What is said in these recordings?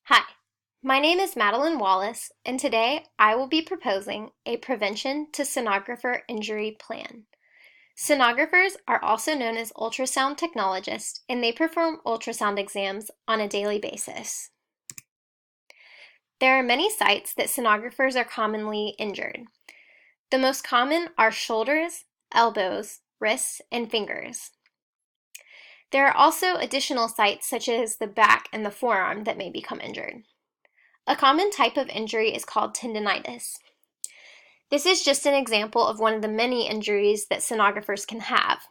Hi, my name is Madeline Wallace, and today I will be proposing a prevention to sonographer injury plan. Sonographers are also known as ultrasound technologists, and they perform ultrasound exams on a daily basis. There are many sites that sonographers are commonly injured. The most common are shoulders, elbows, wrists, and fingers. There are also additional sites such as the back and the forearm that may become injured. A common type of injury is called tendinitis. This is just an example of one of the many injuries that sonographers can have.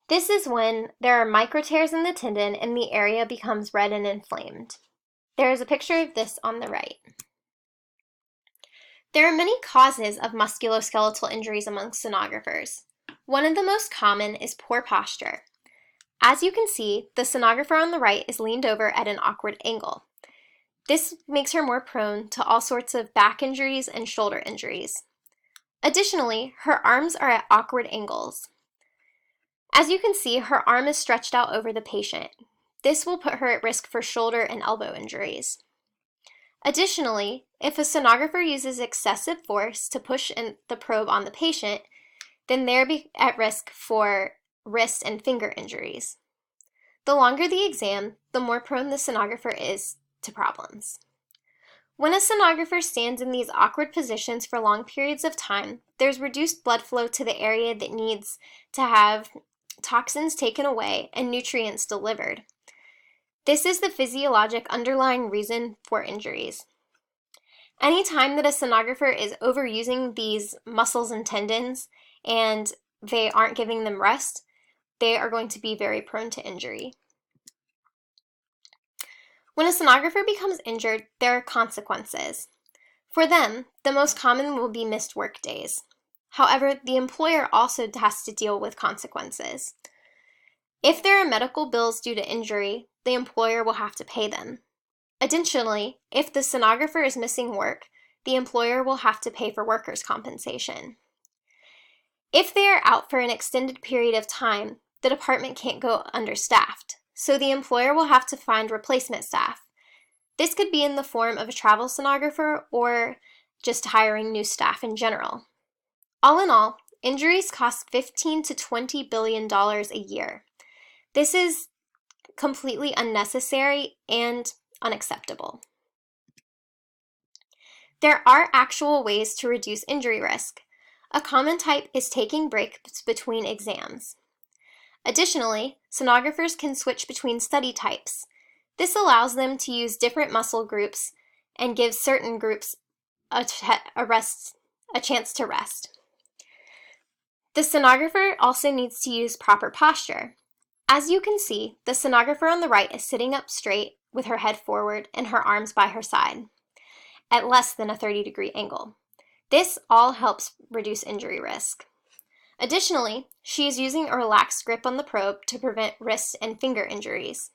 This is when there are micro tears in the tendon and the area becomes red and inflamed. There is a picture of this on the right. There are many causes of musculoskeletal injuries among sonographers. One of the most common is poor posture. As you can see, the sonographer on the right is leaned over at an awkward angle. This makes her more prone to all sorts of back injuries and shoulder injuries. Additionally, her arms are at awkward angles. As you can see, her arm is stretched out over the patient. This will put her at risk for shoulder and elbow injuries. Additionally, if a sonographer uses excessive force to push in the probe on the patient, then they're at risk for wrist and finger injuries. The longer the exam, the more prone the sonographer is to problems. When a sonographer stands in these awkward positions for long periods of time, there's reduced blood flow to the area that needs to have toxins taken away and nutrients delivered. This is the physiologic underlying reason for injuries. Anytime that a sonographer is overusing these muscles and tendons and they aren't giving them rest, they are going to be very prone to injury. When a sonographer becomes injured, there are consequences. For them, the most common will be missed work days. However, the employer also has to deal with consequences. If there are medical bills due to injury, the employer will have to pay them. Additionally, if the sonographer is missing work, the employer will have to pay for workers' compensation. If they are out for an extended period of time, the department can't go understaffed, so the employer will have to find replacement staff. This could be in the form of a travel sonographer or just hiring new staff in general. All in all, injuries cost $15 to $20 billion a year. This is completely unnecessary and unacceptable. There are actual ways to reduce injury risk. A common type is taking breaks between exams. Additionally, sonographers can switch between study types. This allows them to use different muscle groups and gives certain groups a chance to rest. The sonographer also needs to use proper posture. As you can see, the sonographer on the right is sitting up straight with her head forward and her arms by her side at less than a 30-degree angle. This all helps reduce injury risk. Additionally, she is using a relaxed grip on the probe to prevent wrist and finger injuries.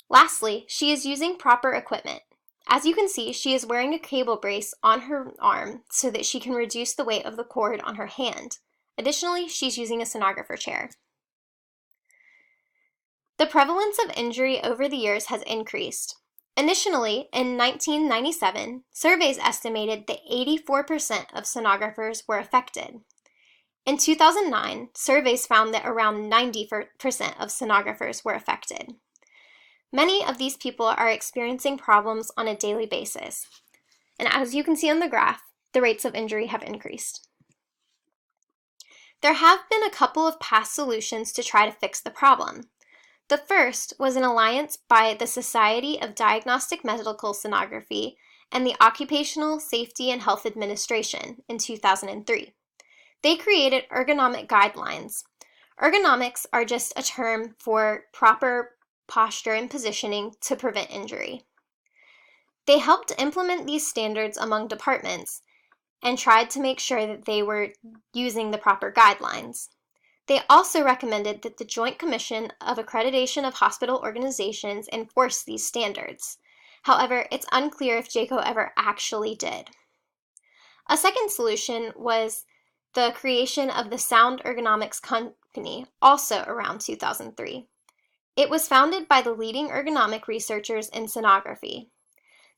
Lastly, she is using proper equipment. As you can see, she is wearing a cable brace on her arm so that she can reduce the weight of the cord on her hand. Additionally, she's using a sonographer chair. The prevalence of injury over the years has increased. Initially, in 1997, surveys estimated that 84% of sonographers were affected. In 2009, surveys found that around 90% of sonographers were affected. Many of these people are experiencing problems on a daily basis, and as you can see on the graph, the rates of injury have increased. There have been a couple of past solutions to try to fix the problem. The first was an alliance by the Society of Diagnostic Medical Sonography and the Occupational Safety and Health Administration in 2003. They created ergonomic guidelines. Ergonomics are just a term for proper posture and positioning to prevent injury. They helped implement these standards among departments and tried to make sure that they were using the proper guidelines. They also recommended that the Joint Commission of Accreditation of Hospital Organizations enforce these standards. However, it's unclear if JCAHO ever actually did. A second solution was the creation of the Sound Ergonomics Company, also around 2003. It was founded by the leading ergonomic researchers in sonography.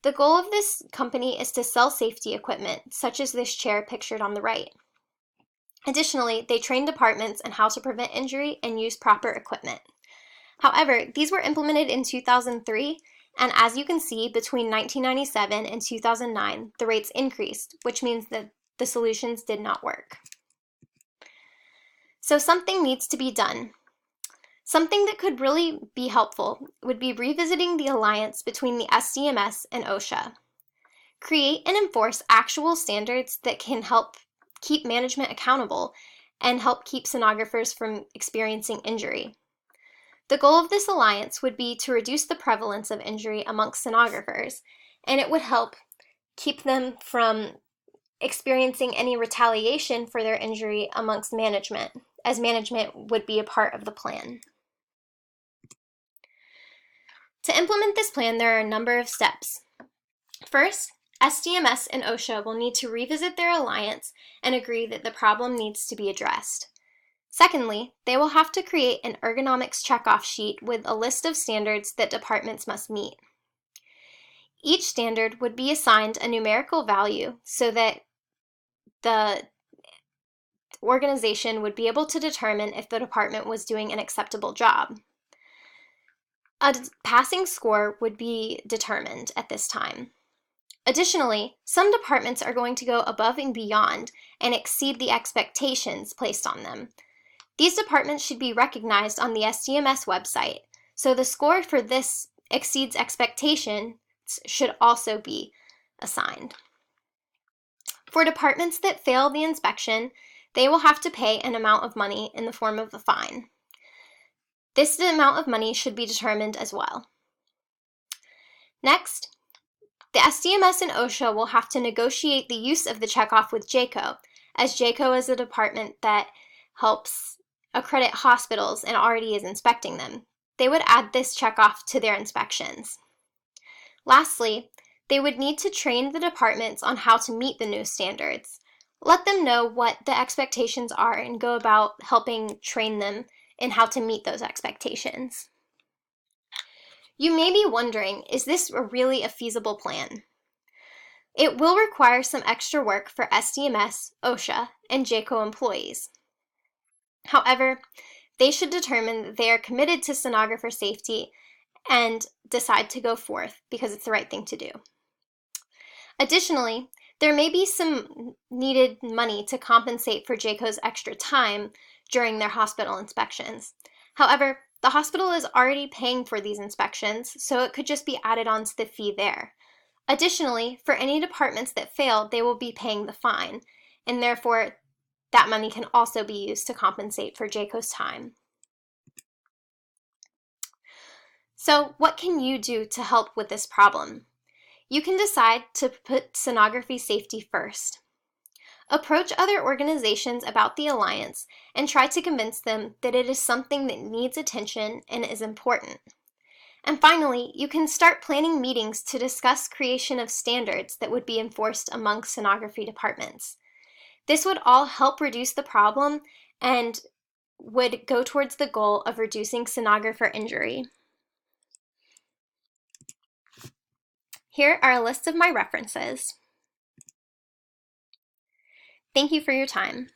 The goal of this company is to sell safety equipment, such as this chair pictured on the right. Additionally, they train departments in how to prevent injury and use proper equipment. However, these were implemented in 2003, and as you can see, between 1997 and 2009, the rates increased, which means that the solutions did not work. So something needs to be done. Something that could really be helpful would be revisiting the alliance between the SDMS and OSHA. Create and enforce actual standards that can help keep management accountable and help keep sonographers from experiencing injury. The goal of this alliance would be to reduce the prevalence of injury amongst sonographers, and it would help keep them from experiencing any retaliation for their injury amongst management, as management would be a part of the plan. To implement this plan, there are a number of steps. First, SDMS and OSHA will need to revisit their alliance and agree that the problem needs to be addressed. Secondly, they will have to create an ergonomics checkoff sheet with a list of standards that departments must meet. Each standard would be assigned a numerical value so that the organization would be able to determine if the department was doing an acceptable job. A passing score would be determined at this time. Additionally, some departments are going to go above and beyond and exceed the expectations placed on them. These departments should be recognized on the SDMS website, so the score for this exceeds expectations should also be assigned. For departments that fail the inspection, they will have to pay an amount of money in the form of a fine. This amount of money should be determined as well. Next, the SDMS and OSHA will have to negotiate the use of the checkoff with JCAHO, as JCAHO is a department that helps accredit hospitals and already is inspecting them. They would add this checkoff to their inspections. Lastly, they would need to train the departments on how to meet the new standards. Let them know what the expectations are and go about helping train them in how to meet those expectations. You may be wondering, is this really a feasible plan? It will require some extra work for SDMS, OSHA, and JCAHO employees. However, they should determine that they are committed to sonographer safety and decide to go forth because it's the right thing to do. Additionally, there may be some needed money to compensate for JCAHO's extra time during their hospital inspections. However, the hospital is already paying for these inspections, so it could just be added onto the fee there. Additionally, for any departments that fail, they will be paying the fine, and therefore that money can also be used to compensate for JCAHO's time. So what can you do to help with this problem? You can decide to put sonography safety first. Approach other organizations about the alliance and try to convince them that it is something that needs attention and is important. And finally, you can start planning meetings to discuss creation of standards that would be enforced among sonography departments. This would all help reduce the problem and would go towards the goal of reducing sonographer injury. Here are a list of my references. Thank you for your time.